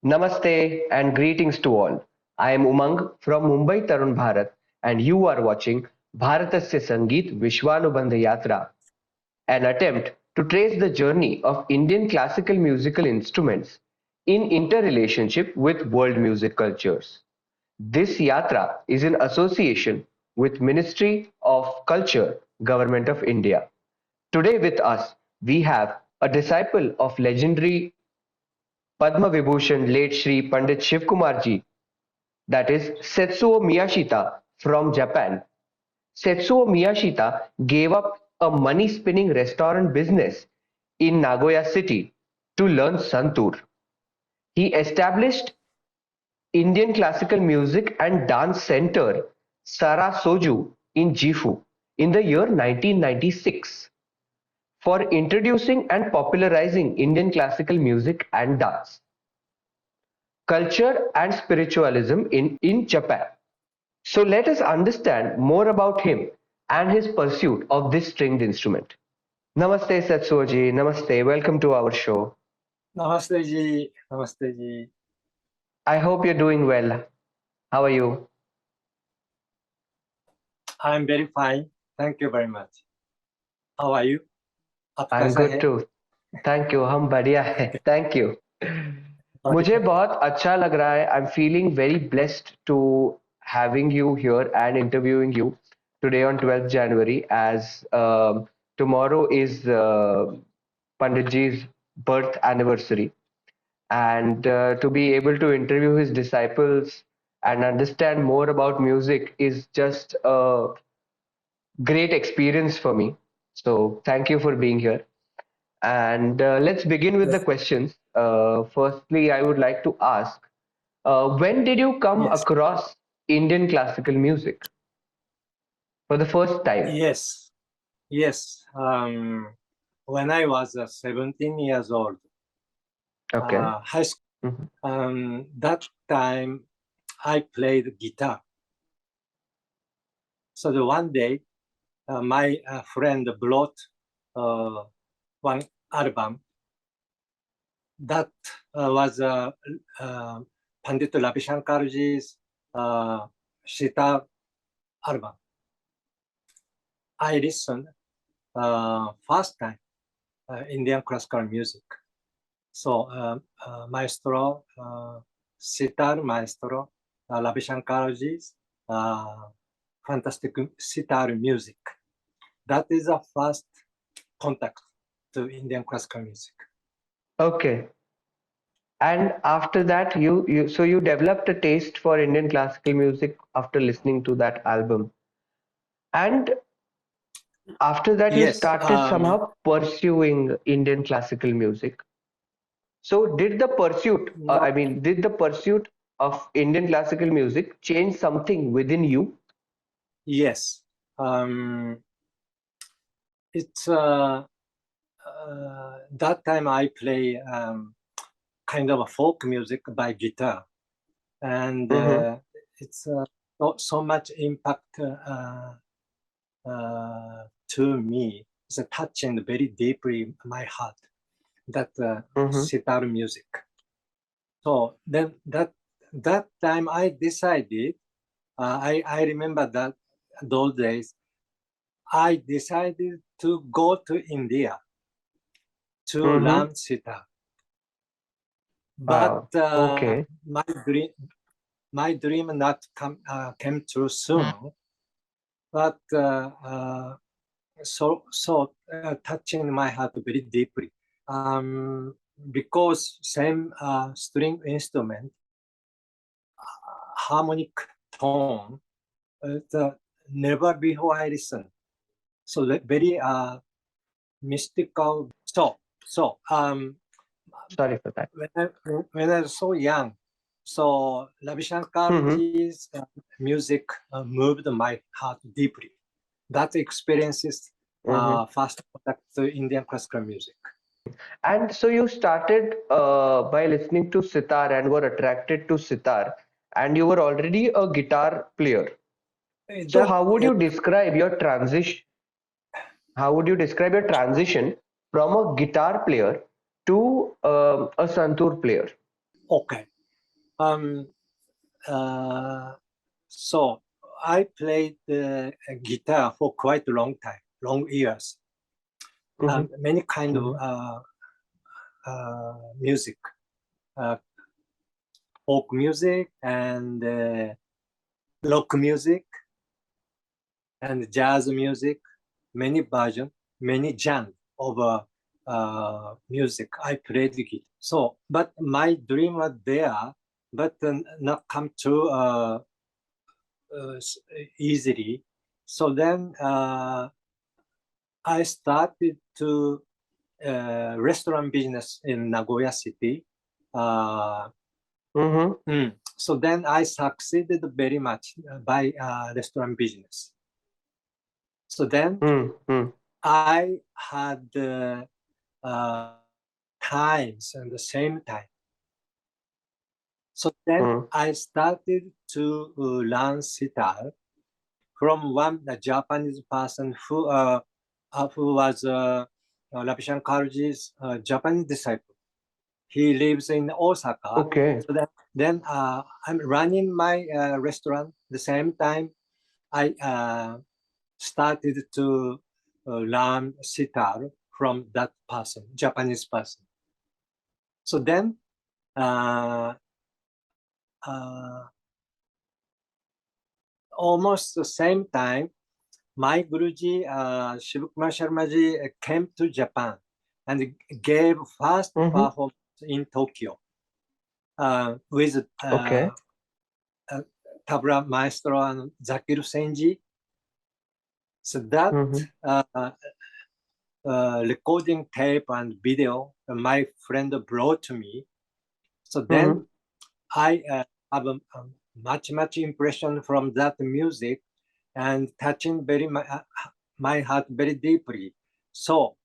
Namaste and greetings to all. I am Umang from Mumbai Tarun Bharat and you are watching Bharatasya Sangeet Vishwanubandh Yatra, an attempt to trace the journey of Indian classical musical instruments in interrelationship with world music cultures. This yatra is in association with Ministry of Culture, Government of India. Today with us, we have a disciple of legendary Padma Vibhushan late Shri Pandit Shivkumar ji, that is Setsuo Miyashita from Japan. Setsuo Miyashita gave up a money spinning restaurant business in Nagoya city to learn santur. He established Indian Classical Music and Dance Center Sara Soju in Gifu in the year 1996 for introducing and popularizing Indian classical music and dance, culture and spiritualism in Japan. So let us understand more about him and his pursuit of this stringed instrument. Namaste Setsuo ji, namaste, welcome to our show. Namaste ji, namaste ji. I hope you're doing well. How are you? I'm very fine. Thank you very much. How are you? I'm good too. Thank you. हम बढ़िया हैं. Thank you. मुझे बहुत अच्छा लग रहा है. I'm feeling very blessed to having you here and interviewing you today on 12th January as tomorrow is Pandit ji's birth anniversary, and to be able to interview his disciples and understand more about music is just a great experience for me. So thank you for being here. And let's begin with the questions. Firstly, I would like to ask, when did you come across Indian classical music for the first time? Yes. When I was 17 years old, Okay. high school. That time I played guitar. So the one day, my friend brought one album that was Pandit Ravi Shankarji's sitar album. I listened first time Indian classical music. So maestro, sitar maestro, Ravi Shankarji's fantastic sitar music. That is the first contact to Indian classical music. Okay. And after that, you developed a taste for Indian classical music after listening to that album. And after that, you started somehow pursuing Indian classical music. So did the pursuit, did the pursuit of Indian classical music change something within you? Yes. It's that time I play kind of a folk music by guitar, and it's so much impact to me. It's touching very deeply my heart, that sitar music. So then that time I decided, I remember that those days, I decided to go to India to learn sitar. But my dream not came true soon. But so touching my heart very deeply, because same string instrument, harmonic tone, never before I listened. So very mystical. So sorry for that. When I was so young, so Ravi Shankarji's music moved my heart deeply. That experience is first contact to Indian classical music. And so you started by listening to sitar and were attracted to sitar, and you were already a guitar player. So how would you describe your transition? How would you describe your transition from a guitar player to a santur player? Okay. So I played the guitar for quite a long time, long years. Many kind of music, folk music and rock music and jazz music, many versions, many genres of music. I played the guitar. So, but my dream was there, but not come true easily. So then I started to restaurant business in Nagoya City. So then I succeeded very much by restaurant business. So then I had times and the same time. So then I started to learn sitar from one Japanese person who was Ravishankar Karuji's Japanese disciple. He lives in Osaka. Okay. So then I'm running my restaurant. The same time, I started to learn sitar from that person, Japanese person. So then almost the same time, my Guruji, Shivakumar Sharmaji, came to Japan and gave first performance in Tokyo with tabla maestro and Zakir Senji. So that recording tape and video my friend brought to me. So then I have a much impression from that music and touching very my heart very deeply. So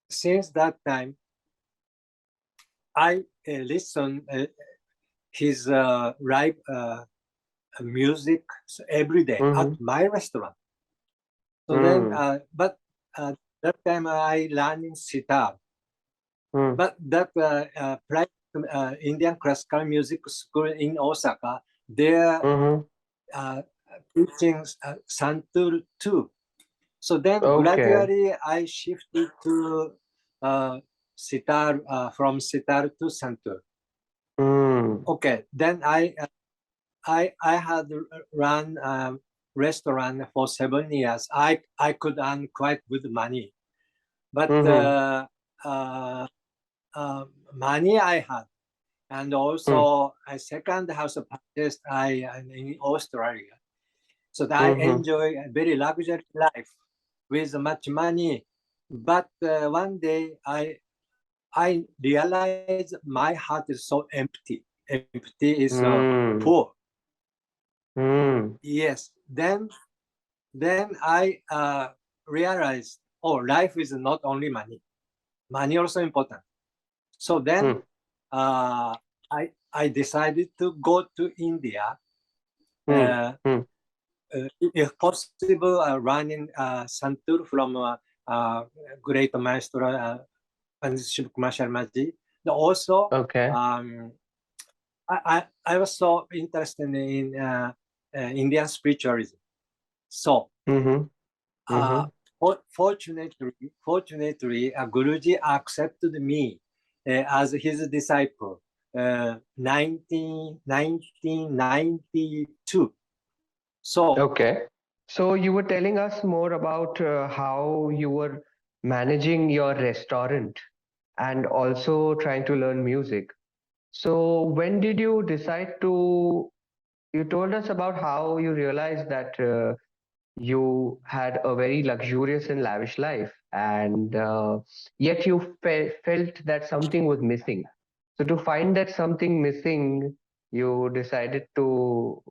since that time, I listen his live music every day at my restaurant. So then, but that time I learned in sitar. But that Indian classical music school in Osaka, they're teaching santur too. So then gradually I shifted to sitar, from sitar to santur. Okay, then I had run restaurant for 7 years. I could earn quite good money, but money I had, and also a second house purchased in Australia. So I enjoy a very luxury life with much money. But one day I realized my heart is so empty. Empty is poor. Yes. Then I realized, oh, life is not only money. Money also important. So then I decided to go to India. If possible, running santur from great maestro Shivakumar Sharmaji. Also, I was so interested in Indian spiritualism. So, fortunately, Guruji accepted me as his disciple 1992. So, So you were telling us more about how you were managing your restaurant and also trying to learn music. So when did you decide to, you told us about how you realized that you had a very luxurious and lavish life, and yet you felt that something was missing. So to find that something missing, you decided to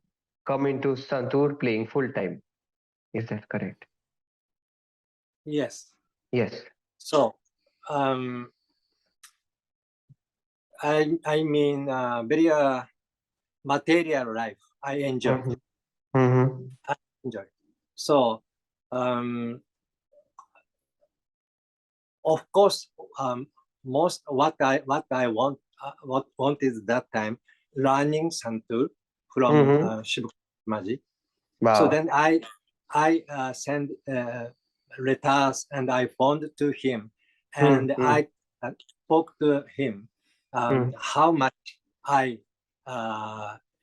come into Santur playing full time. Is that correct? Yes. Yes. So, I mean, very material life. I enjoy. I enjoy. So, of course, most what I want is that time learning santur from Shibuya. Wow. So then I send letters and I phoned to him, and I spoke to him how much I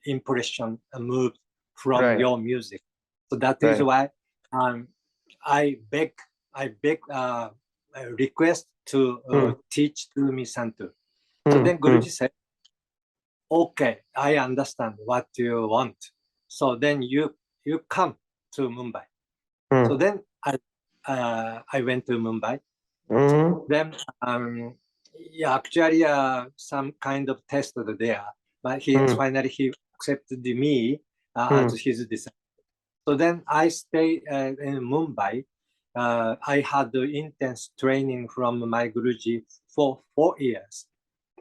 impression moved from Right. your music. So that is why I beg a request to teach to me santur. So then Guruji said, "Okay, I understand what you want. So then you come to Mumbai." So then I went to Mumbai. Then actually some kind of test there, but finally he accepted me as his disciple. So then I stayed in Mumbai. I had the intense training from my Guruji for 4 years.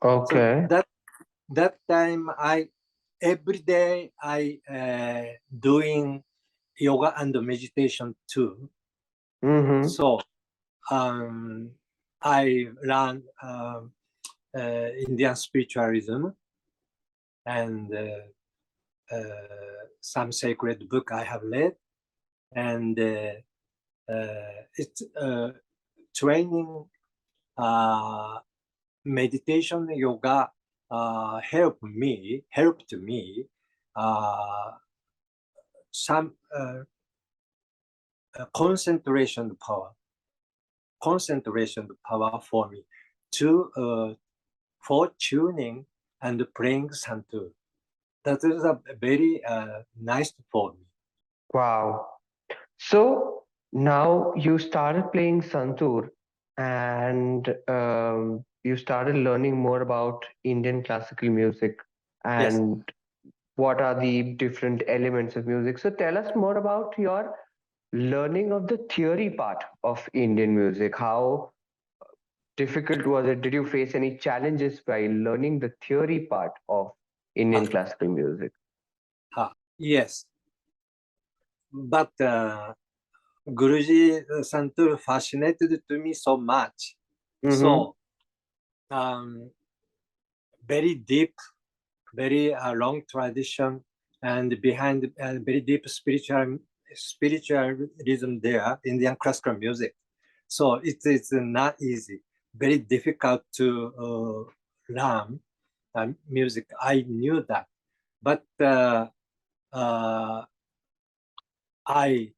Okay. So that time every day I doing yoga and meditation too. So I learned Indian spiritualism and some sacred book I have read, and it's training meditation yoga helped me some concentration power for me to for tuning and playing santur. That is a very nice for me. Wow. So now you started playing santur, and you started learning more about Indian classical music and what are the different elements of music. So tell us more about your learning of the theory part of Indian music. How difficult was it? Did you face any challenges while learning the theory part of Indian classical music? Yes, but Guruji Santur fascinated to me so much. So very deep, very long tradition, and behind very deep spiritualism there, Indian classical music. So it's not easy, very difficult to learn music. I knew that, but I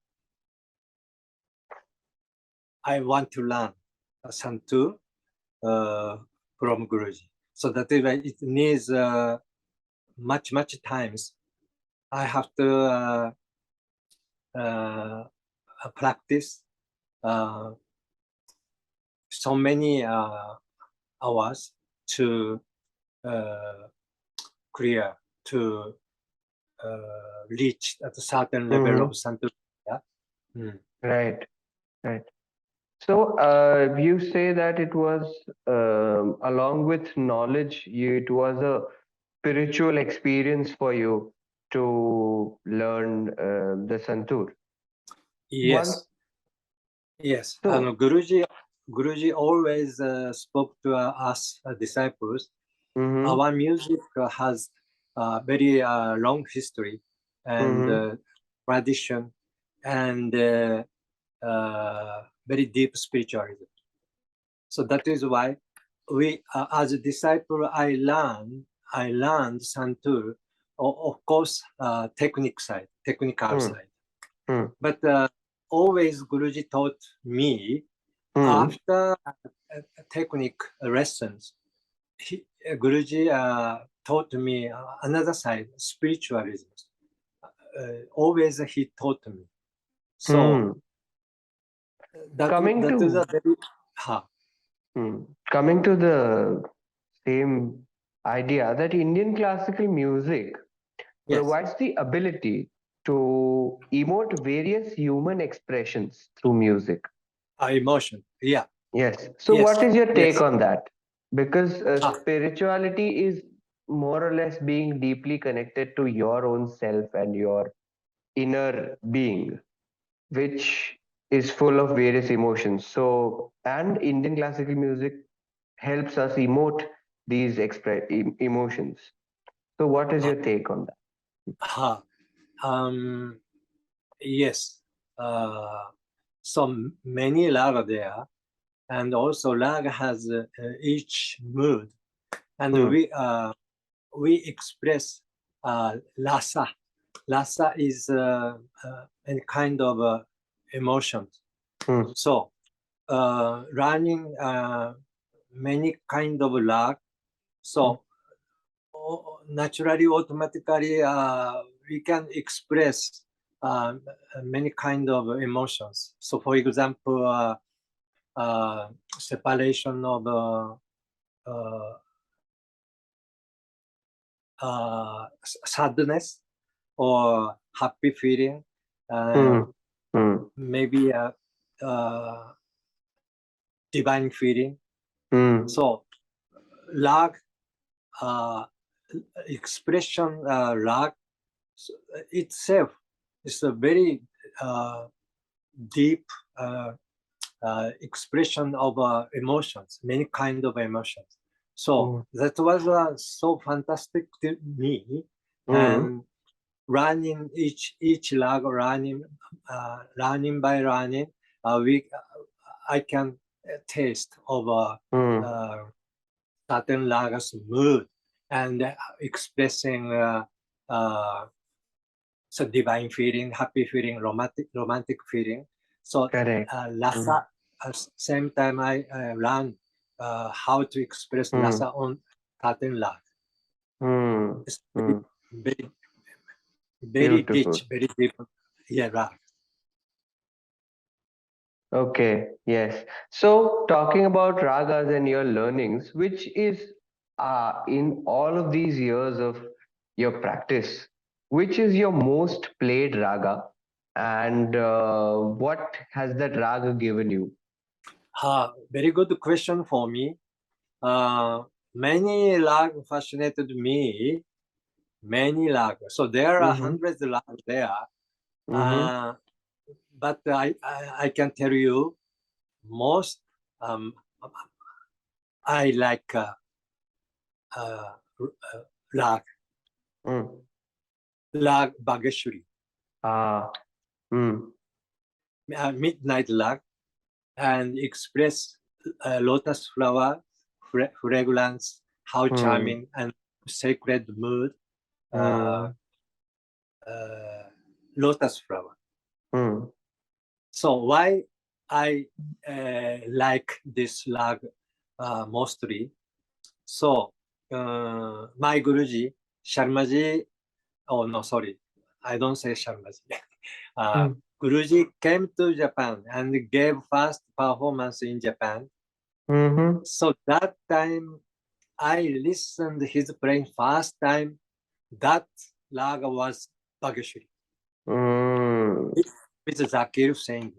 want to learn santur from Guruji. So that it needs much times. I have to practice so many hours to clear, to reach at a certain level of santur. Right, right. So you say that it was along with knowledge, it was a spiritual experience for you to learn the santur. Yes. Yes. So, Guruji always spoke to us disciples. Our music has a very long history and tradition and very deep spiritualism. So that is why we, as a disciple, I learned santur, of course, technical side. But always Guruji taught me after technique lessons. Guruji taught me another side, spiritualism. Always he taught me. So coming that is to a very coming to the same idea that Indian classical music provides the ability to emote various human expressions through music. Emotion, yeah. Yes. So, what is your take on that? Because spirituality is more or less being deeply connected to your own self and your inner being, which is full of various emotions. So, and Indian classical music helps us emote these emotions. So what is your take on that? Yes. So many raga there, and also raga has each mood, and we express rasa. Rasa is any kind of emotion. So running many kind of rag. So naturally, automatically, we can express many kind of emotions. So, for example, separation of sadness or happy feeling, maybe divine feeling. So, rag expression rag itself is a very deep expression of emotions, many kind of emotions. So that was so fantastic to me. And running each rag, running by running, I can taste of certain rag's mood and expressing so divine feeling, happy feeling, romantic feeling. So rasa, same time I learned how to express rasa on certain rag. It's very rich, very deep. Yeah, rag. Okay, yes. So talking about ragas and your learnings, which is in all of these years of your practice, which is your most played raga, and what has that raga given you? Very good question for me. Many rag fascinated me. Many rag. So there are hundreds of rag there. But I can tell you, most I like rag. Rag Bageshwari. Midnight rag, and express lotus flower fragrance, how charming and sacred mood. Lotus flower. So why I like this rag mostly? So my Guruji, Sharmaji, oh no, sorry, I don't say Sharmaji. Guruji came to Japan and gave first performance in Japan. So that time I listened his playing first time. That rag was Bageshwari. With Zakir saying.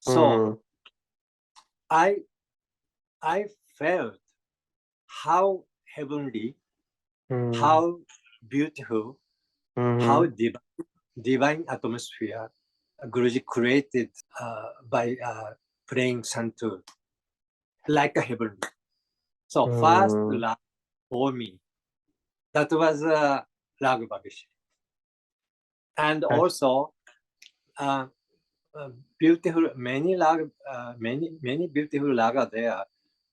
So I felt how heavenly, how beautiful, how divine atmosphere Guruji created by playing Santur, like a heaven. So first rag for me, that was Rag Bageshwari. And also beautiful, many rag, many beautiful rag are there.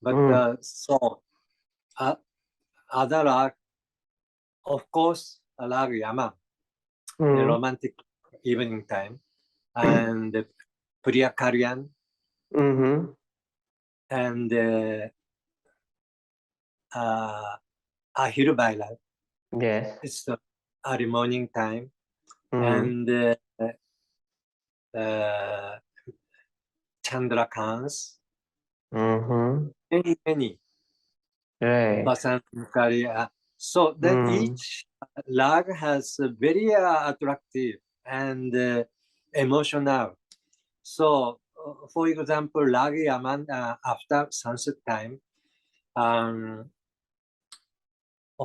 But so other rag, of course, rag Yaman, the romantic evening time, and Priya Karyan, and Ahir Bailal. Yes. It's the early morning time, and Chandrakans, many. Right. Basant Mukari. So then each rag has a very attractive and emotional. So, for example, rag Yaman after sunset time, of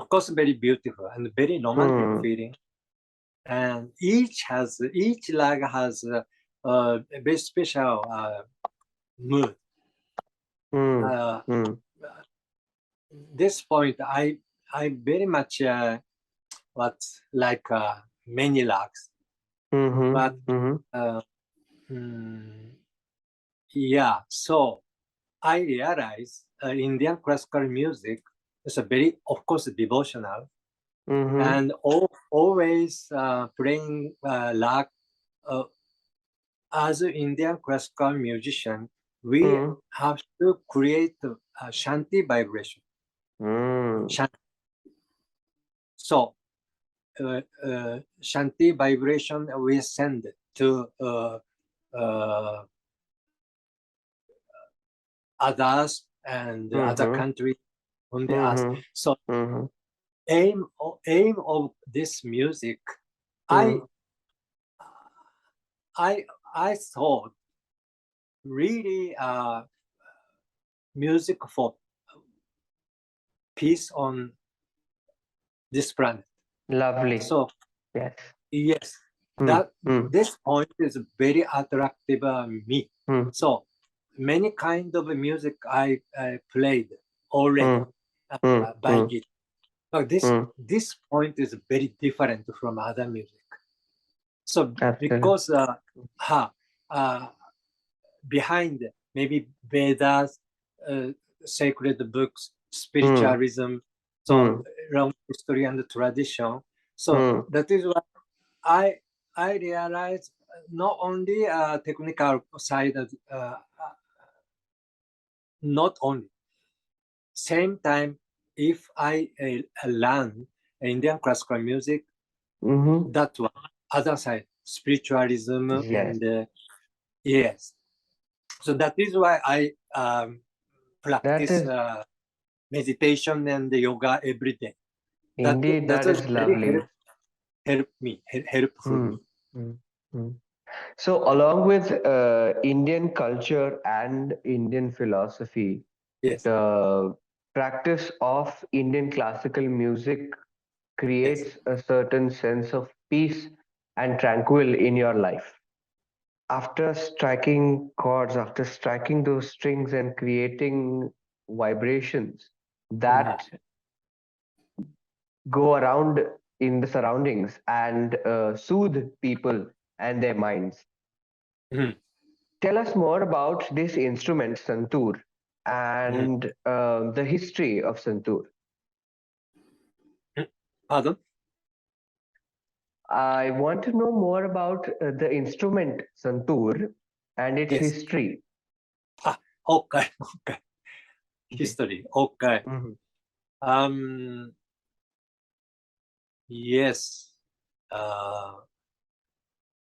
course, very beautiful and very romantic feeling. And each rag has a very special mood. This point, I very much what's like many lakhs. But yeah, so I realized Indian classical music is a very, of course, devotional, and always playing rag. As an Indian classical musician, we have to create a shanti vibration. So, shanti vibration we send to others and other countries when they ask. So, aim of this music, I thought really music for peace on this planet. Lovely. So yes, that this point is very attractive me. So many kind of music I played already by guitar. But this point is very different from other music. So because behind maybe Vedas, sacred books, spiritualism, so long history and tradition. So that is what I realized. Not only technical side, not only. Same time, if I learn Indian classical music, that one other side, spiritualism and yes. So that is why I practice meditation and yoga every day. Indeed, that is lovely. Helpful me. So, along with Indian culture and Indian philosophy, the practice of Indian classical music creates a certain sense of peace and tranquil in your life. After striking chords, after striking those strings and creating vibrations that go around in the surroundings and soothe people and their minds. Tell us more about this instrument, santoor, and the history of santoor. Pardon? I want to know more about the instrument santoor and its history. Okay. History. Okay. Yes.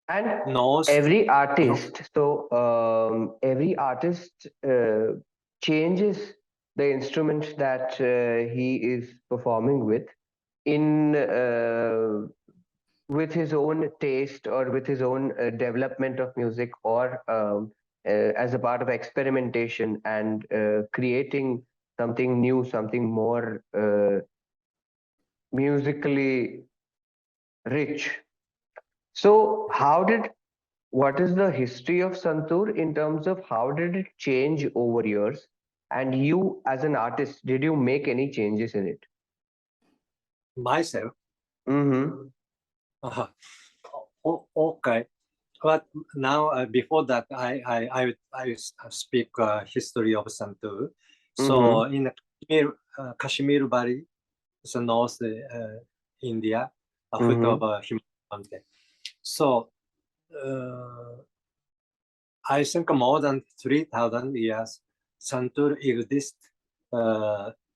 And every artist, every artist changes the instrument that he is performing with in with his own taste or with his own development of music or as a part of experimentation and creating something new, something more musically rich. So, what is the history of santoor in terms of how did it change over years? And you, as an artist, did you make any changes in it? Myself? Okay. But now, before that, I speak history of santoor. So in Kashmir Valley, so North India, foot of Himalaya mountain. So I think more than 3,000 years, santoor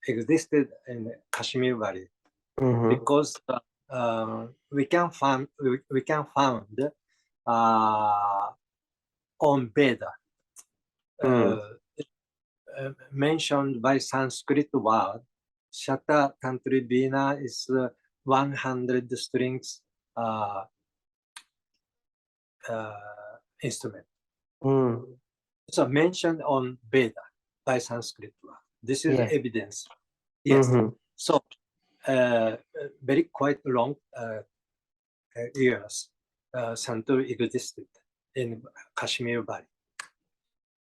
existed in Kashmir Valley because we can find on Veda mentioned by Sanskrit word, Shata Tantri Veena is 100 strings instrument. So mentioned on Veda by Sanskrit word. This is evidence. Yes. So very quite long years, santoor existed in Kashmir Valley.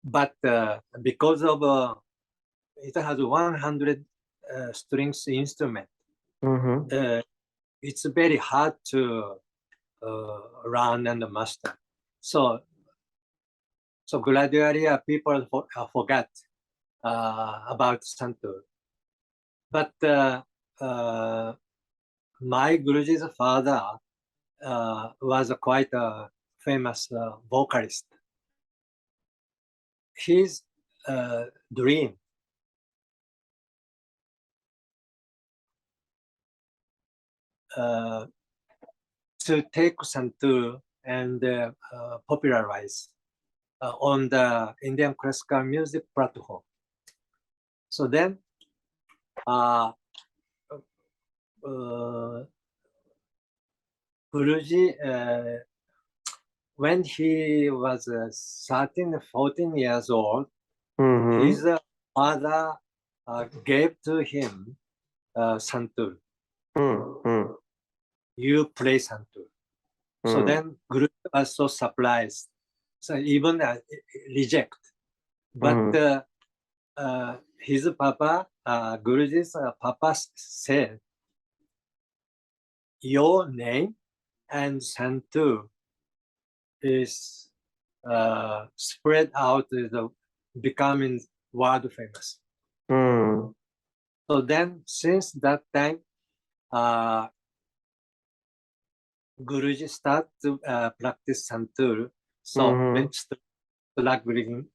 But because of it has 100 strings instrument, it's very hard to learn and master. So gradually people forgot about santur. But my Guruji's father was quite a famous vocalist. His dream to take santur and popularize on the Indian classical music platform. So then, Guruji, when he was 13, 14 years old, his father gave to him santur. You play santur. So then Guruji was so surprised. So even reject. But his papa, Guruji's papa said, your name and santur is spread out, becoming world famous. So then, since that time, Guruji started to practice santur, so struggling,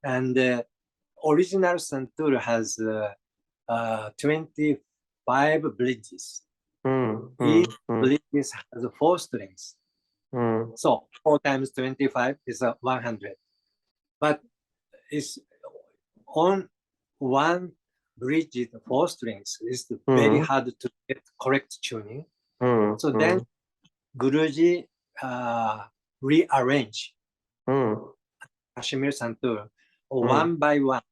and original santur has 25 bridges. Each bridges has 4 strings. So 4 times 25 is 100. But it's on one bridge, 4 strings, is very hard to get correct tuning. So then Guruji rearrange Kashmir santur one by one,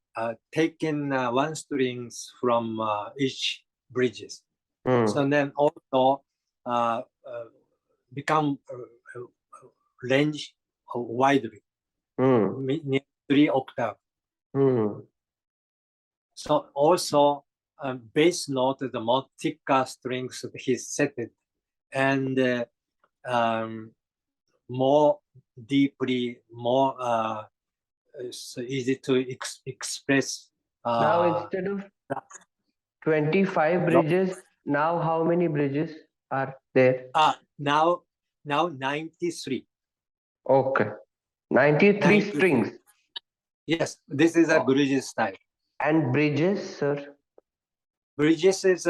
taking 1 strings from each bridges. So then also become range widely, near 3 octaves. So also bass note, the more thicker strings he set it, and more deeply, more so easy to express. Now instead of 25 bridges, now how many bridges are there? Now 93. Okay. 93 strings. Yes, this is a Guruji style. And bridges, sir? Bridges is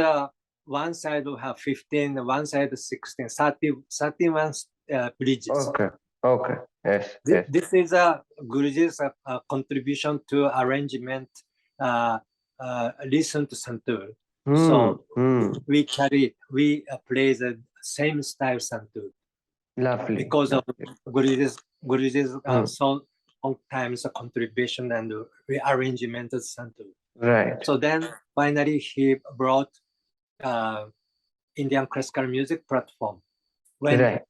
one side will have 15, one side 16, 31 bridges. Okay. Yes. This is a Guruji's contribution to arrangement. Listen to santur. So we play the same style santur. Lovely. Because of Guruji's so long times contribution and rearrangement of santur. Right. So then finally he brought Indian classical music platform when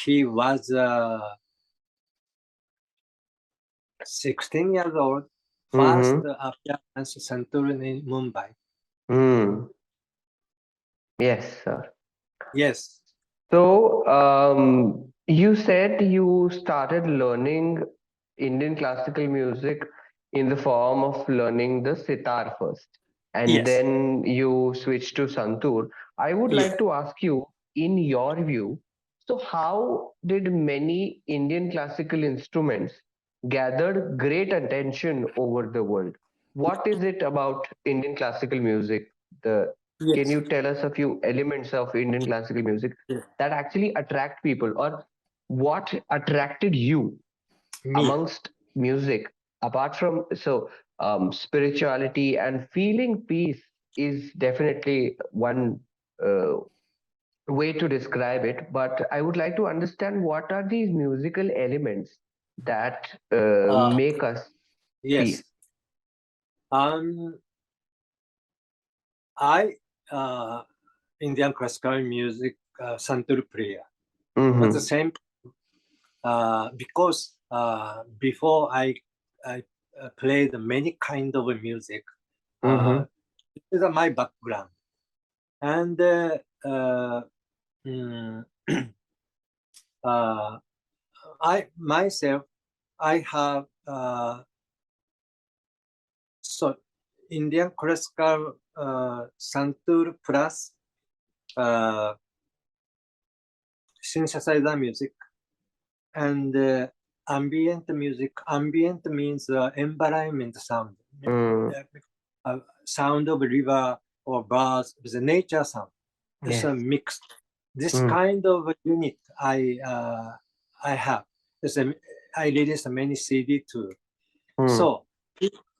he was 16 years old. First appearance santur in Mumbai. Yes, sir. Yes. So you said you started learning Indian classical music in the form of learning the sitar first, and then you switched to santur. I would like to ask you, in your view, so how did many Indian classical instruments gathered great attention over the world? What is it about Indian classical music? Can you tell us a few elements of Indian classical music that actually attract people, or what attracted you amongst music? Apart from spirituality and feeling peace is definitely one way to describe it, but I would like to understand what are these musical elements that make us peace. I Indian classical music santur player. But the same because before I played many kind of music. This is my background, and I myself, I have so Indian classical santur plus synthesizer music and ambient music. Ambient means environment sound, sound of river or birds, the nature sound. It's a mix. This kind of unit I have. I released many CD too. So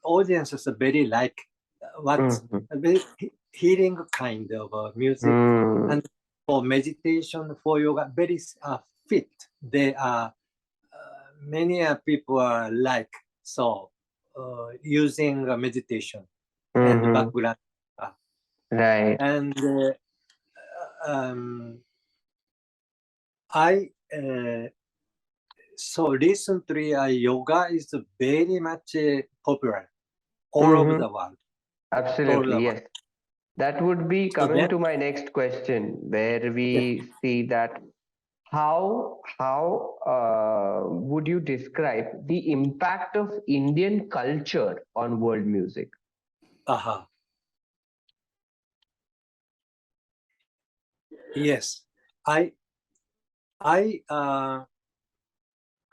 audiences very like what's a very healing kind of music, and for meditation, for yoga, very fit. They are many people are like so using meditation and background. Right. And I so recently yoga is very much popular all over the world. Absolutely, yes. That would be So coming then, to my next question, where we see that how would you describe the impact of Indian culture on world music? Yes, I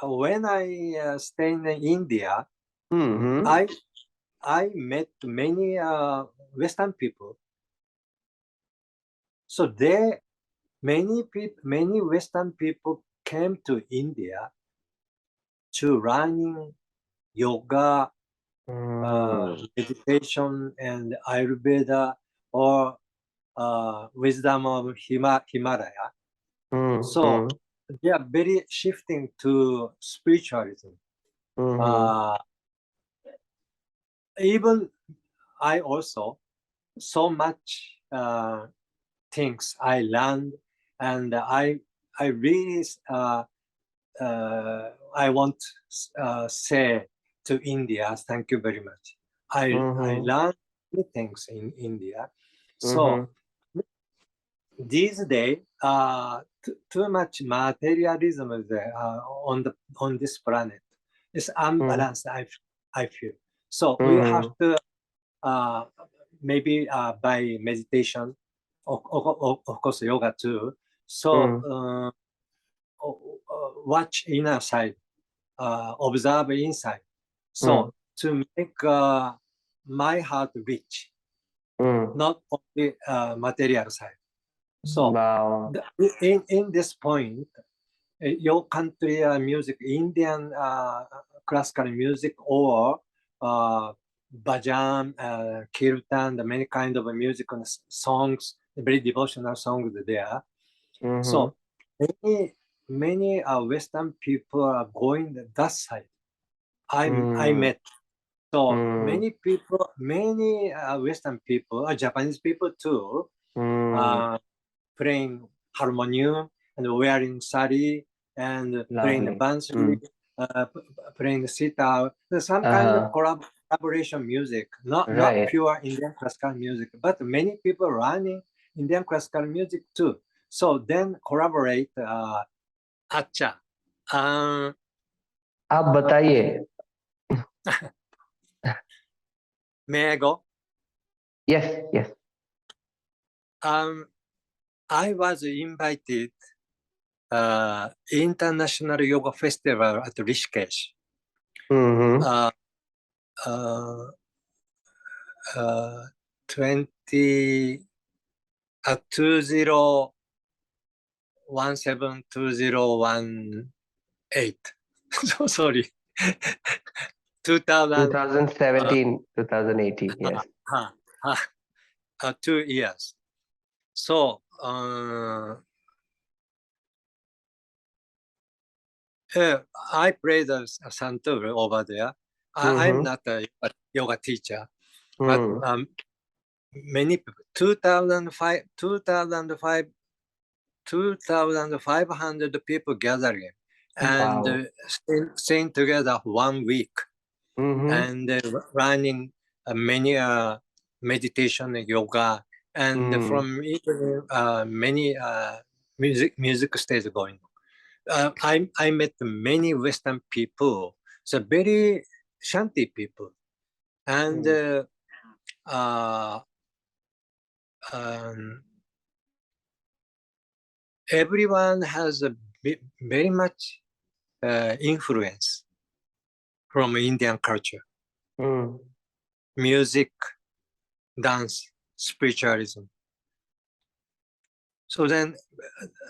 when I stay in India, I met many Western people. So many Western people came to India to learning yoga, meditation, and Ayurveda, or wisdom of Himalaya. So they are very shifting to spiritualism. Even I also so much things I learned, and I really I want say to India, thank you very much. I learned many things in India. So these days, too much materialism is on this planet. It's unbalanced. I feel so. We have to maybe by meditation, of course, yoga too. So watch inner side, observe inside. So to make my heart rich, not only material side. So in this point, your country music, Indian classical music, or bhajan, kirtan, the many kind of music and songs, very devotional songs there. So many Western people are going that side. I met. So many people, many Western people, Japanese people too, playing harmonium and wearing sari and playing the bansuri, playing the sitar. There's some kind of collaboration music, not pure Indian classical music, but many people running Indian classical music too. So then collaborate. अच्छा आप बताइए. May I go? Yes. I was invited International Yoga Festival at Rishikesh. 2017-2018. So sorry. 2017, 2018, yes. 2 years. So I played a santur over there. I'm not a yoga teacher, but many people, 2,500 people gathering and staying together 1 week and running many meditation and yoga, and from many music stage going on. I met many Western people, so very shanty people, and everyone has a very much influence from Indian culture, music, dance, spiritualism. So then,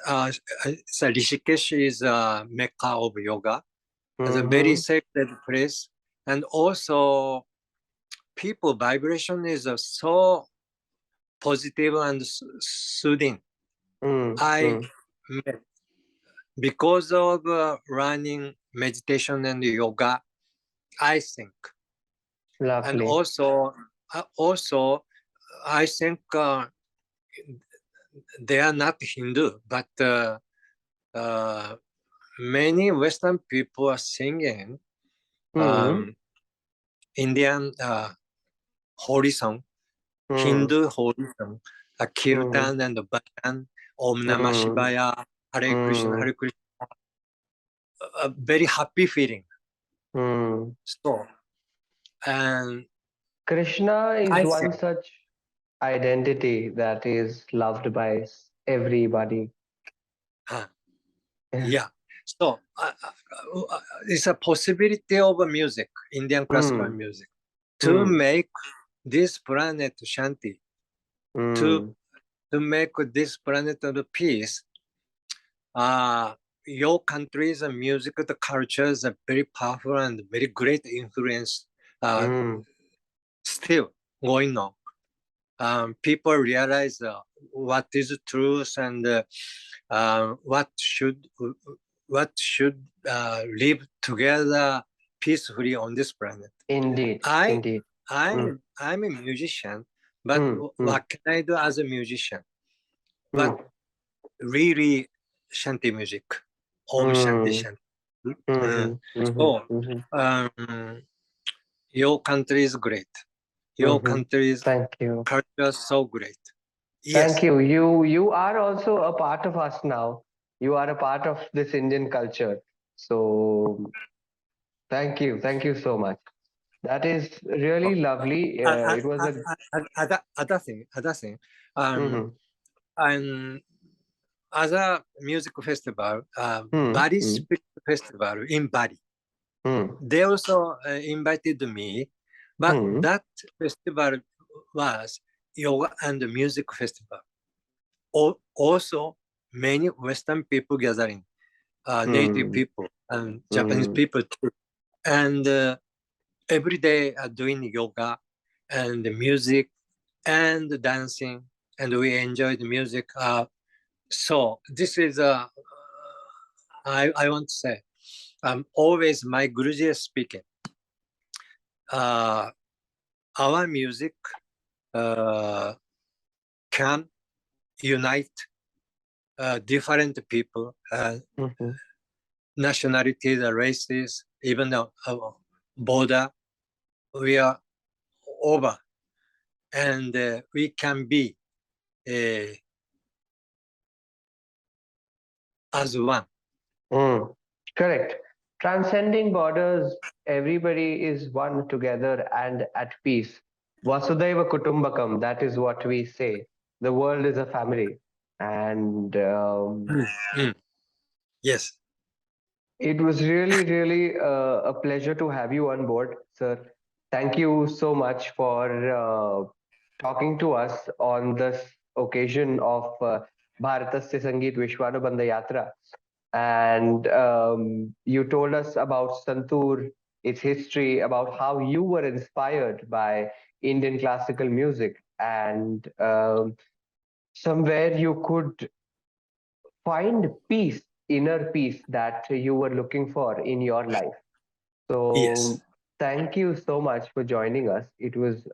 so Rishikesh is a mecca of yoga. It's a very sacred place, and also people vibration is so positive and soothing. I met because of running, meditation, and yoga. I think, Lovely. and also, I think they are not Hindu, but many Western people are singing Indian holy song, Hindu holy song, Kirtan and Bhajan, Om Namah Shivaya, Hare Krishna, Hare Krishna. A very happy feeling. So, and Krishna is one such identity that is loved by everybody. Yeah. So it's a possibility of music, Indian classical music, to make this planet Shanti, to make this planet of peace. Your country's music, the cultures are very powerful and very great influence still going on. People realize what is truth and what should live together peacefully on this planet. Indeed. I'm a musician, but what can I do as a musician? But really Shanti music, Om Shanti Shanti. So your country is great. Your country's culture is so great. Yes. Thank you. You are also a part of us now. You are a part of this Indian culture. So thank you. Thank you so much. That is really lovely. It was other thing. And other music festival, Bali Spirit Festival in Bali. They also invited me, but that festival was yoga and music festival. Also, many Western people gathering, native people and Japanese people too. And every day doing yoga and music and dancing, and we enjoy the music. So this is I want to say, always my Guruji is speaking. Our music can unite different people, nationalities, races, even the border. We are over, and we can be as one. Correct. Transcending borders, everybody is one together and at peace. Vasudhaiva Kutumbakam, that is what we say. The world is a family. And yes, it was really a pleasure to have you on board, sir. Thank you so much for talking to us on this occasion of Bharatasya Sangeet Vishwanubandh Yatra. And you told us about Santur, its history, about how you were inspired by Indian classical music, and somewhere you could find peace, inner peace that you were looking for in your life. So thank you so much for joining us. It was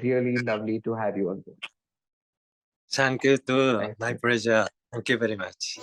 really lovely to have you on board. Thank you too. My pleasure. Thank you very much.